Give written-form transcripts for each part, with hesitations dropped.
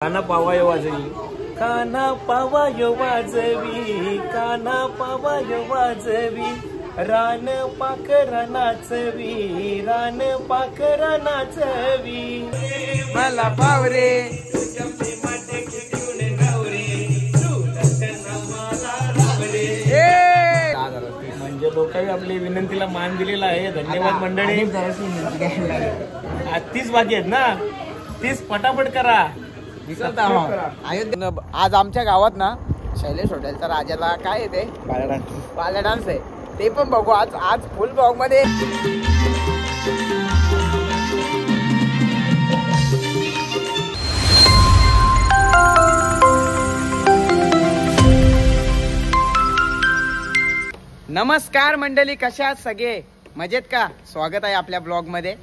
काना पावायो वाजवी, काना पावायो वाजवी, काना पावायो वाजवी, रान पाखरा नाचवी, रान पाखरा नाचवी, मला पावरे म्हणजे लोकांनी आपली विनंतीला मान दिलेला आहे. धन्यवाद मंडळी. 30 बाकी आहेत ना, 30 पटापट करा. आज आमच्या गावात ना शैलेश हॉटेलचा राजाला काय येते पाल्या डान्स आहे, ते पण बघू आज. आज फुल ब्लॉग मध्ये. नमस्कार मंडळी, कशा आहात सगळे? मजेत का? स्वागत आहे आपल्या ब्लॉग मध्ये.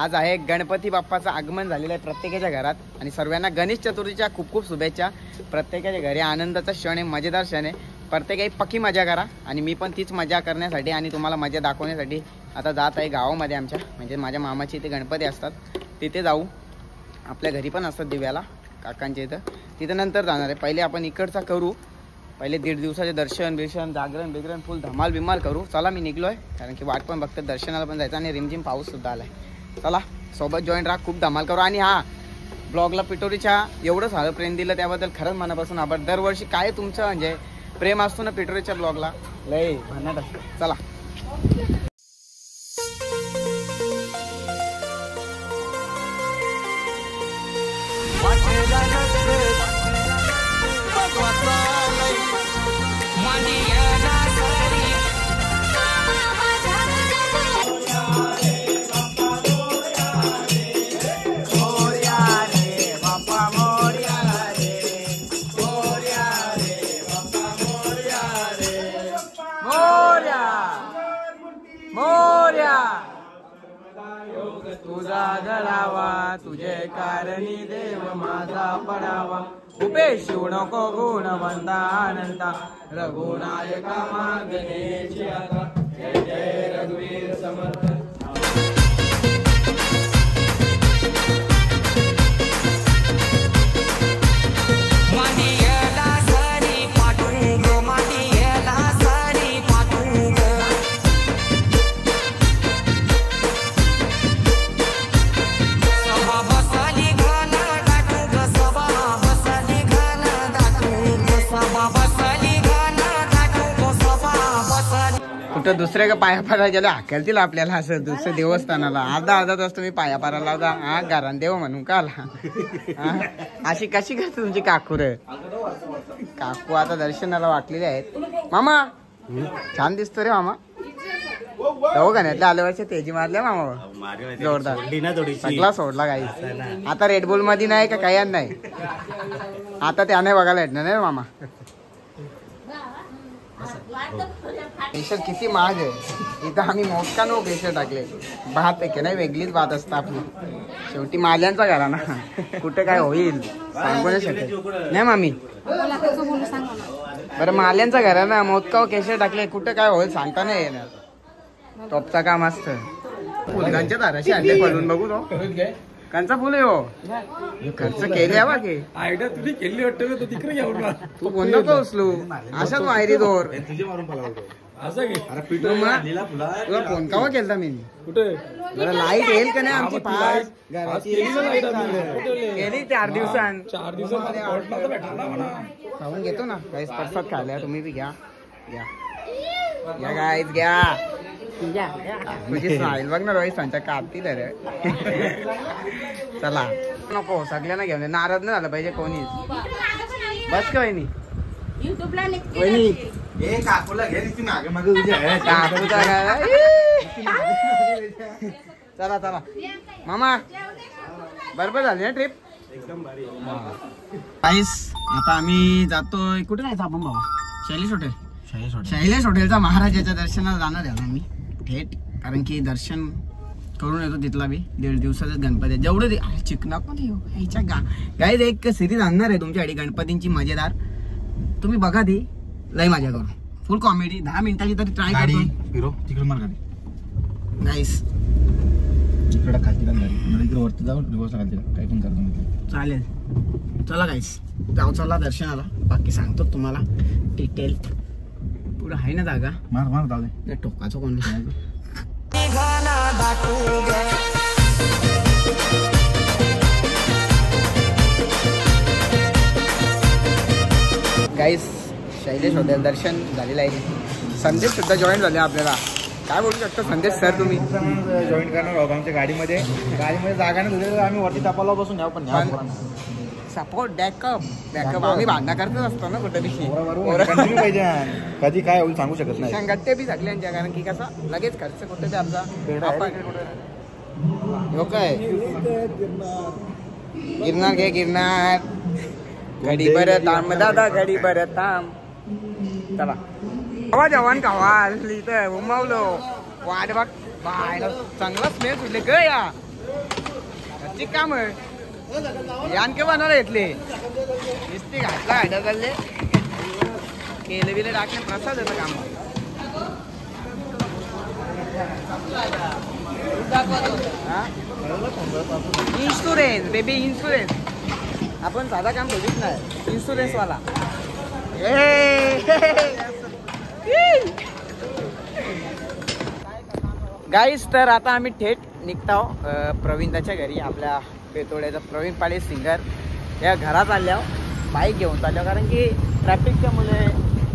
आज आहे गणपती बाप्पाचं आगमन झालेलं आहे प्रत्येकाच्या घरात आणि सर्वांना गणेश चतुर्थीच्या खूप खूप शुभेच्छा. प्रत्येकाच्या घरी आनंदाचा क्षण आहे, मजेदार क्षण आहे. प्रत्येकाही पक्की मजा करा आणि मी पण तीच मजा करण्यासाठी आणि तुम्हाला मजा दाखवण्यासाठी आता जात आहे गावामध्ये आमच्या. म्हणजे माझ्या मामाची इथे गणपती असतात, तिथे जाऊ. आपल्या घरी पण असतात दिव्याला काकांच्या इथं, तिथं नंतर जाणार आहे. पहिले आपण इकडचा करू, पहिले 1.5 दिवसाचे दर्शन बिर्शन जागरण बिगरण फुल धमाल बिमाल करू. चला मी निघलोय, कारण की वाट पण बघतात, दर्शनाला पण जायचं आणि रिमझिम पाऊस सुद्धा आलाय. चला सोबत जॉईन राहा, खूप धमाल करू. आणि हा ब्लॉगला पिटोरीच्या एवढं सारं प्रेम दिलं त्याबद्दल खरंच मनापासून आभार. दरवर्षी काय तुमचं म्हणजे प्रेम असतो ना पिटोरीच्या ब्लॉगला, लय भन्नाट असतं. चला तुझा घडावा, तुझे कारणी देव माझा पडावा. उभे शिव नको गुणवंता अनंता, रघुनायका मागण्याची आता. जय जय रघुवीर समर्थ. कुठं दुसऱ्या का पाया पारायला गेलो हाकलतील आपल्याला असं दुसऱ्या देवस्थानाला. अर्धा तास तुम्ही पाया पारायला होता. हा घरान देव म्हणून का आला? अशी कशी करते तुमची काकूर? काकू आता दर्शनाला वाटलेले आहेत. मामा छान दिसतो रे मामा. दवाखान्यातल्या आल्या वर्षी तेजी मारल्या मामा जोरदार. सगळा सोडला काही. आता रेडबुल मध्ये नाही का काही नाही, आता त्याने बघायला येत नाही मामा. केशर किती महाग आहे इथं. आम्ही मोठा नो केशर टाकले. भात आहे की नाही, वेगळीच भात असतं आपली. शेवटी माल्यांचा घरा ना, कुठे काय होईल सांगू नाही शकत नाही मामी. बरं माल्यांचा घरा ना, मोदकाव केशर टाकले, कुठे काय होईल सांगता नाही येणार. टॉपचा काम असतं. फुलकांच्या दाराशी आणले पडून बघू तो कांचा फुल आहे हो. खर्च केले हवा की आयडिया तुझी केली वाटतं तिकडे घेऊन तू कोण नको उचलू. अशाच माहेरी दोर तुला फोन कावा केलता मी. कुठे जरा लाईट येईल का नाही आमची पास गेली 4 दिवसांत. 4 दिवसात खाऊन घेतो ना काही प्रसाद खायला. तुम्ही बी घ्या घ्या घ्या गाईच घ्या. म्हणजे स्माईल बघ ना रोहित सांच्या कापतील रे. चला नको सगळ्यांना घेऊन नाराज नाही झालं पाहिजे कोणीच. बस का वहिनी वहिनी काकूला घे मागे मागे चला चला मामा. बरोबर झाली ना ट्रिप एकदम भारी. आता आम्ही जातोय. कुठे जायचं आपण बाबा? शैलेश हॉटेल. शैलेश हॉटेलचा महाराजाच्या दर्शनाला जाणार आहे आम्ही थेट, कारण की दर्शन करून येतो तिथला बी. 1.5 दिवसाचाच गणपती आहे. जेवढे चिकना पण ह्याच्या गाईज एक सिरीज आणणार आहे तुमच्यासाठी गणपतींची मजेदार. तुम्ही बघा ती, लय मजा करू. फुल कॉमेडी 10 मिनिटाची तरी ट्राय करतो. तिकडे मार गाडी गाईस. इकडे खालती वरती जाऊन रिवर्स खालती काय पण करतो चालेल. चला गाईस जाऊ चला दर्शनाला. बाकी सांगतो तुम्हाला डिटेल. पुढं आहे ना जागा. मार मार जाऊ दे. टोकाचं कोण गाईस शैलेश होते. दर्शन झालेलं आहे. संदेश सुद्धा जॉईन झाले आपल्याला. काय बोलू शकता संदेश सर तुम्ही? जॉईन करणार आहोत आमच्या गाडीमध्ये जागा नाही दिली तर आम्ही वरती टपाला बसून न्याव. पण सपोर्ट बॅकअप आम्ही भांडणं करतच असतो ना कुठे पाहिजे. कधी काय होईल सांगू शकत नाही. गट्टे बी सगळ्यांच्या कारण की कसं लगेच खर्च कुठे बी आमचा काय गिरणार घे गिरणार. घडी बरं थांब दादा घडी बरं थांब. चला हवा जवान खावाल इथं उमावलो. वाट बघ बायला चांगला स्मेल सुटले ग या काम यानके बनवले घेतले. नुसती घातला गाड्या चालले केले बिले टाकणे प्रसाद येतं काम. Insurance baby insurance. आपण साधा काम बघित नाही इन्शुरन्स वाला. गाईस तर आता आम्ही थेट निघतो प्रवीणदाच्या घरी. आपल्या पेतोड्याचा प्रवीण पाळे सिंगर या घरात आल्यावर बाईक घेऊन चाललो. कारण की ट्रॅफिकच्या मुळे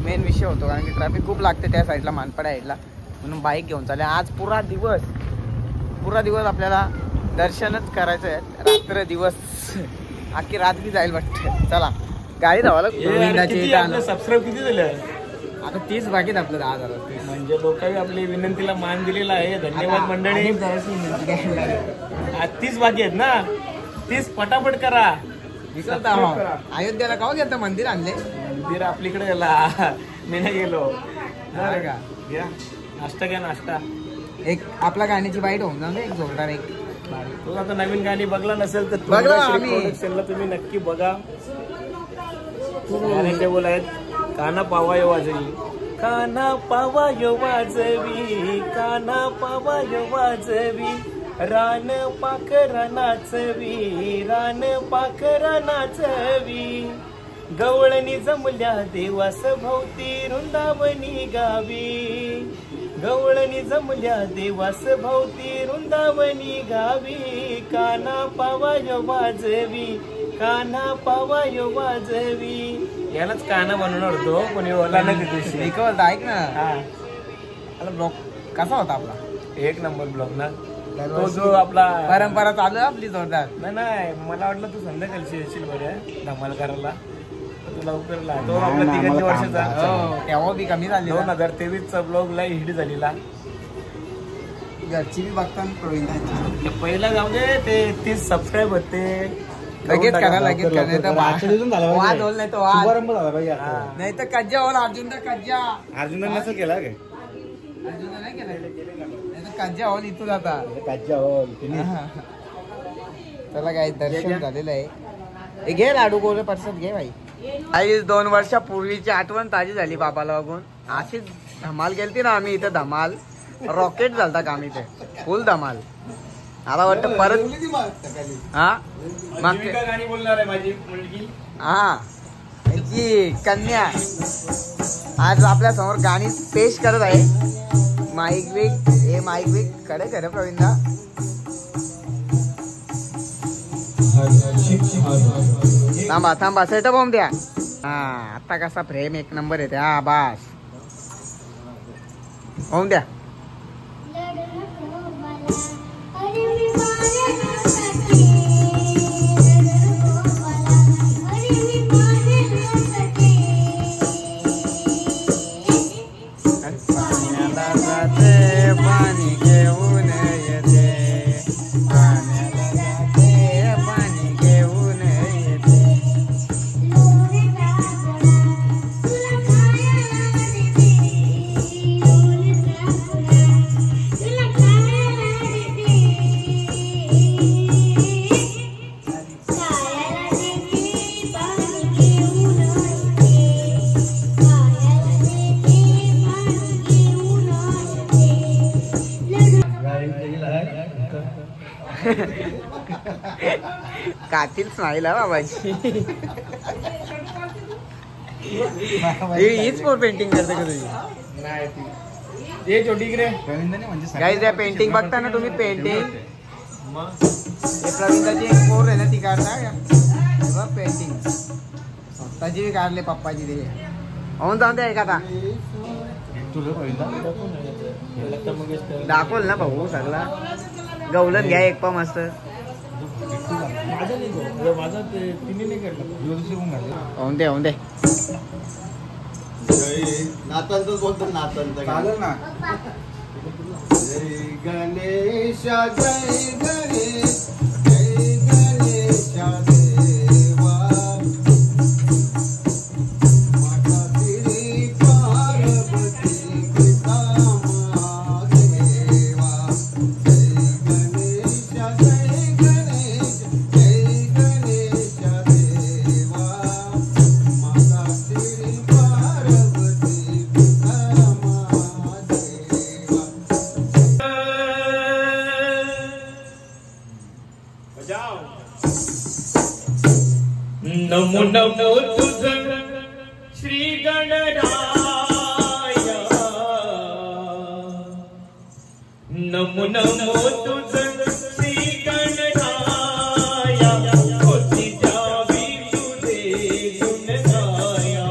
मेन विषय होतो. कारण की ट्रॅफिक खूप लागते त्या साईडला मानपाडा साईडला. म्हणून बाईक घेऊन चालले. आज पुरा दिवस आपल्याला दर्शनच करायचं आहे. रात्र दिवस अख्खी रात्री जाईल वाटतं. चला गाडी धावायला. सबस्क्राईब किती झालं? आता 30 बाकीत आपलं 10,000. म्हणजे लोकांनी आपली विनंतीला मान दिलेला आहे. धन्यवाद मंडळी. 30 बाकी आहेत ना. 30 पटापट करा. अयोध्याला का गेलं मंदिर आणले? मंदिर आपलीकडे गेला. मी नाही गेलो. का घ्या नाश्ता घ्या नाश्ता. एक आपल्या गाण्याची बाईट होऊन जाऊ. एक जोरदार एक. तू आता नवीन गाणी बघला नसेल तर बघला आम्ही. तुम्ही नक्की बघा. गाणे टेबल आहेत. काना पावा यो वाजवी काना पावा यो वाजवी काना पावा यो वाजवी रान पाखरा नाचवी रान पाखरा नाचवी गवळणी जमल्या देवास भोवती वृंदावनी गावी गवळणी जमल्या देवास भोवती वृंदावनी गावी काना पावा यो वाजवी काना पावा यो वाजवी. यालाच काना बनवणार होतो पण ओला नाही दिवशी. ऐक ना ब्लॉग कसा होता आपला? एक नंबर ब्लॉग ना. तो जो आपला परंपरा चालू आहे आपली जोरदार. नाही मला वाटलं तू संध्याकाळची येशील बरं धमाल करायला. तू लवकर तो आपला 3 वर्षाचा तेव्हा बी कमी झाली. 2023 चा ब्लॉग ला हिट झालेला. घरची बी बघता पहिला जाऊ दे ते 30 सबस्क्राईब होते. लगेच करा लगेच करा. नाही तर वाद होल नाही तर वाद झाला पाहिजे. नाही तर कज्जा होल. अर्जुन तर कज्जा अर्जुन नसेल केला काय? अर्जुन नाही केला. नाही तर कज्जा होल इथून आता कज्जा होल. चला काय दर्शन झालेलं आहे. हे घे लाडू गोळे परसाद घे भाई. आई 2 वर्षापूर्वीची आठवण ताजी झाली बाबाला बघून. अशीच धमाल गेलती ना आम्ही इथं. धमाल रॉकेट झालता काम इथे. फुल धमाल. आता वाटतं परत हा गाणी बोलणार आहे माझी मुलगी. हा कन्या आज आपल्या समोर गाणी पेश करत आहे. माईक विक कडे खरं प्रवीणदा. थांबा सेटअप होऊन द्या. हा आता कसा फ्रेम एक नंबर येते. हा बास होऊन द्या. पाणी घेऊन येते पाणी घेऊन येते. कातीच नाही बाबाची. हीच पोर पेंटिंग करते का तुझी? नाही ती ये छोटी इकडे. रवींद्रने म्हणजे गाईज या पेंटिंग बघता ना तुम्ही पेंटिंग मग प्रवीणाची एक पोर आहे ना ती काढता पेंटिंग स्वतःची काढले पप्पाची ते होऊन जाऊन द्या एखादा तुझं रवींद्र लता मंगेशकर दाखवल ना भाऊ सगळा गवलन घ्या एक पण मस्त माझा नाही तो. माझा तिने नाही करत. होऊन दे होऊन दे. नातांच बोलतो नातांचा चालेल ना. जय गणेश जय गणेश जय गणेश देवा माता श्री पार्वती पिता महादेवा जय गणेश जय गणेश जय गणेश देवा माता श्री पार्वती पिता महादेवा. नमो नमो तुझ श्री गणराया. नमो नमो तुझ श्री गणराया. बुद्धी जावी तुझे गुण गाया.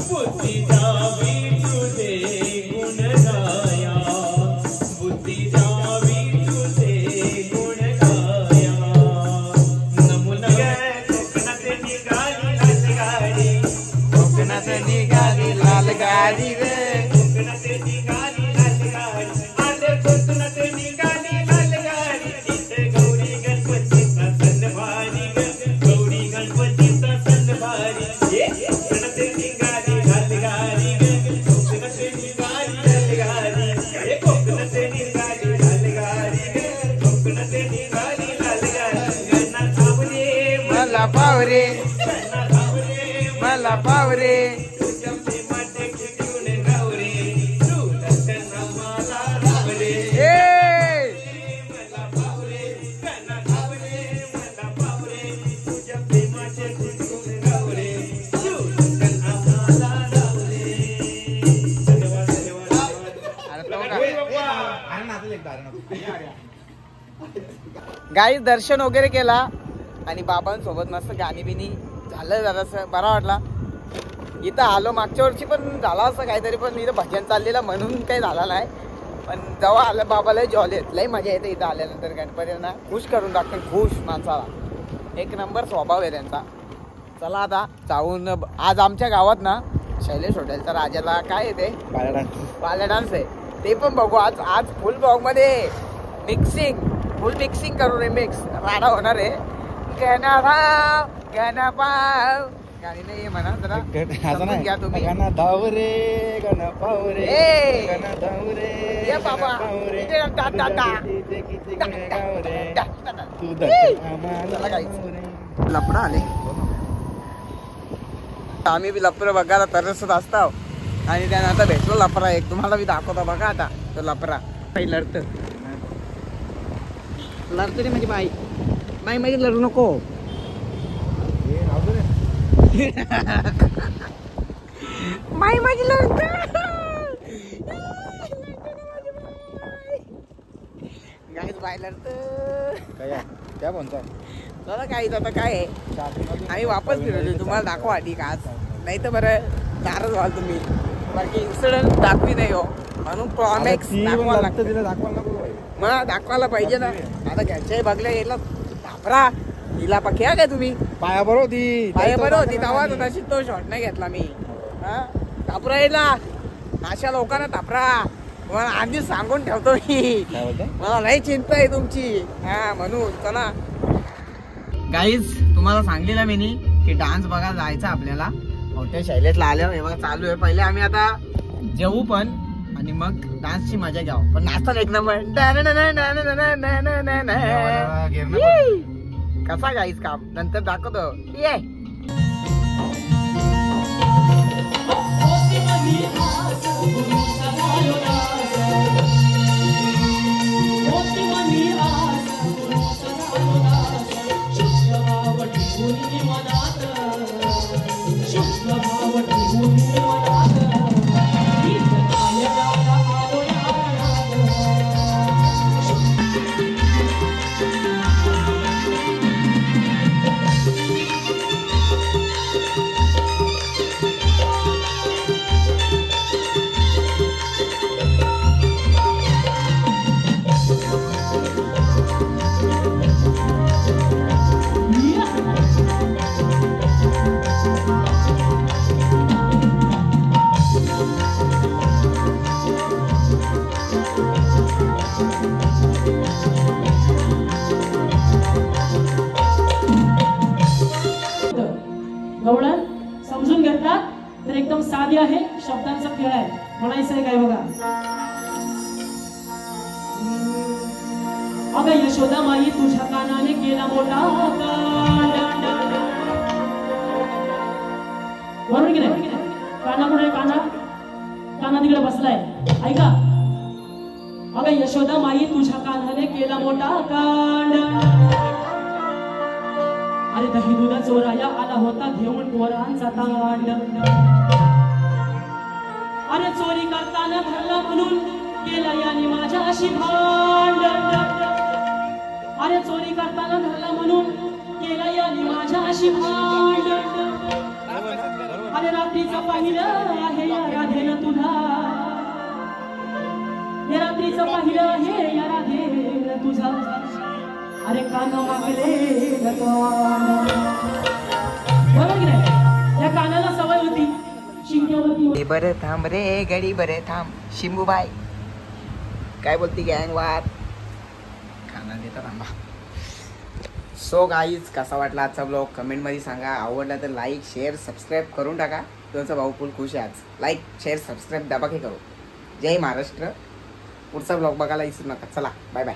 बुद्धी जावी तुझे गुण गाया. बुद्धी जावी तुझे गुण गाया. नमो नमो कोकणात निघाली लाल गाडी रे. कोकणात निघाली लाल गाडी. आले कोकणात निघाली लाल गाडी. इथे गौरी गणपतीचा सण भारी ग. गौरी गणपतीचा सण भारी. कोकणात निघाली लाल गाडी ग. कोकणात निघाली लाल गाडी. कोकणात निघाली लाल गाडी ग. कोकणात निघाली लाल गाडी. गणना थांबले मला पावरे गणना थांबले मला पावरे. ए गाईस दर्शन वगैरे केला आणि बाबांसोबत मस्त गाणी बिनी झालं जरासं बरा वाटला. इथं आलो मागच्या वर्षी पण झाला असं काहीतरी पण इथं भजन चाललेलं म्हणून काही झाला नाही. पण जेव्हा आलं बाबाला जॉली येत लई मजा येते इथं आल्यानंतर. गणपतींना खुश करून टाकतो खुश माणसाला. एक नंबर स्वभाव आहे त्यांचा. चला आता जाऊन आज आमच्या गावात ना शैलेश हॉटेलचा राजाला काय येते पाल्या डान्स आहे ते पण बघू. आज फुल ब्लॉगमध्ये मिक्सिंग फुल मिक्सिंग करू रिमिक्स राडा होणार आहे. गणा भाव गणा पाव गाणी नाही म्हणा जरा समजून घ्या तुम्ही. गणा धावरे गणा पावरे ए गणा धावरे ये बाबा इथे टा टा टा. तू चला गाईस. लपडा आले आम्ही बी लपडं बघायला तरसत असतो आणि त्यानं आता भेटलो लपरा एक. तुम्हाला मी दाखवतो बघा आता तो लपरा. काही लढत लढतो रे माझी बाई. बाई माझी लढू नको. माई माझी लढत गाईस बाई लढत काय म्हणतो चला काहीच आता काय आहे आम्ही वापस फिरवली तुम्हाला दाखवा ठीक आज. नाही तर बरं नाराज व्हाल तुम्ही. बाकी इन्सिडेंट दाखवी नाही हो म्हणून प्रॉमेक्स दाखवायला लागतं. तिला दाखवायला नको मग दाखवायला पाहिजे ना. आता घरच्याही बघल्या गेला धापरा हिला पक्या काय तुम्ही पाया बरोबर होती पाया बरं होती तेव्हा तशी तो शॉट नाही घेतला मी. हा धापरा येला अशा लोकांना धापरा तुम्हाला आधीच सांगून ठेवतो मी. मला नाही चिंता आहे तुमची. हा म्हणून चला गाईज तुम्हाला सांगलेलं मी की डान्स बघायला जायचं आपल्याला. हॉटेल शैलेशला आल्यावर हे बघा चालू आहे. पहिले आम्ही आता जेवू पण आणि मग डान्सची मजा घ्यावं. पण नाचताना एक नंबर कसा गाईज काम नंतर दाखवतो. ये गवळण समजून घेतलात तर एकदम साधी आहे, शब्दांचा खेळ आहे. म्हणायचं आहे काय बघा. अगं यशोदा माई तुझ्या कानाने केला मोठा बरोबर की नाही? काना कुठे? काना तिकडे बसलाय. ऐका. अगं यशोदा माई तुझ्या कानाने केला मोठा कांड. अरे दही दूध चोराया आला होता घेऊन पोरांचा तांड. अरे चोरी करताना धरला म्हणून केला याने माझ्याशी भांड. अरे चोरी करताना धरला म्हणून केला याने माझ्याशी भांड. अरे रात्रीचं पाहिलं आहे या राधेनं तुला. या रात्रीचं पाहिलं आहे या राधेनं तुझा. अरे कान मागले बरोबर की नाही? या कानाला सवय होती शिंक्यावरती. बरं थांब रे गडी, बरे थांब. शिंबूबाई काय बोलती गँग वाद खाना देता थांबा. सो गाईज कसा वाटला आजचा ब्लॉग कमेंटमध्ये सांगा. आवडला तर लाईक शेअर सबस्क्राईब करून टाका. तुमचा भाऊ फुल खुश आहे आज. लाईक शेअर सबस्क्राईब दाबा की करू. जय महाराष्ट्र. पुढचा ब्लॉग बघायला विसरू नका. चला बाय बाय.